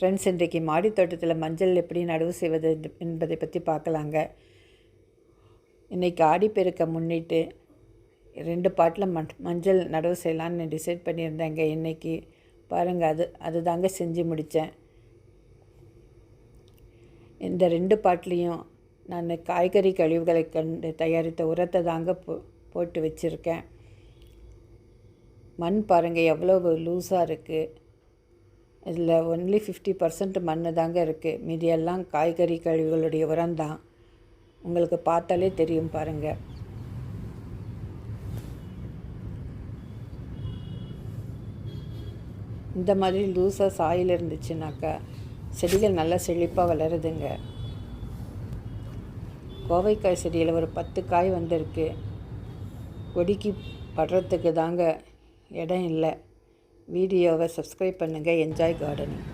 Friends, இன்றைக்கு மாடி தோட்டத்தில் மஞ்சள் எப்படி நடவு செய்வது என்பதை பற்றி பார்க்கலாங்க. இன்றைக்கி ஆடிப்பெருக்க முன்னிட்டு 2 பாட்டில் மஞ்சள் நடவு செய்யலான்னு டிசைட் பண்ணியிருந்தேங்க. இன்றைக்கி பாருங்கள், அது தாங்க செஞ்சு முடித்தேன். இந்த 2 பாட்டிலையும் நான் காய்கறி கழிவுகளை கண்டு தயாரித்த உரத்தை தாங்க போட்டு வச்சுருக்கேன். மண் பாருங்கள் எவ்வளோ லூஸாக இருக்குது. இதில் ஒன்லி 50% மண் தாங்க இருக்குது. மீதியெல்லாம் காய்கறி கழிவுகளுடைய உரம்தான். உங்களுக்கு பார்த்தாலே தெரியும் பாருங்கள். இந்த மாதிரி லூஸாக சாயில் இருந்துச்சுனாக்கா செடிகள் நல்லா செழிப்பாக வளருதுங்க. கோவைக்காய் செடியில் ஒரு 10 காய் வந்திருக்கு. கொடிக்கு படுறதுக்கு தாங்க இடம் இல்லை. வீடியோவை சப்ஸ்கிரைப் பண்ணுங்கள். Enjoy gardening.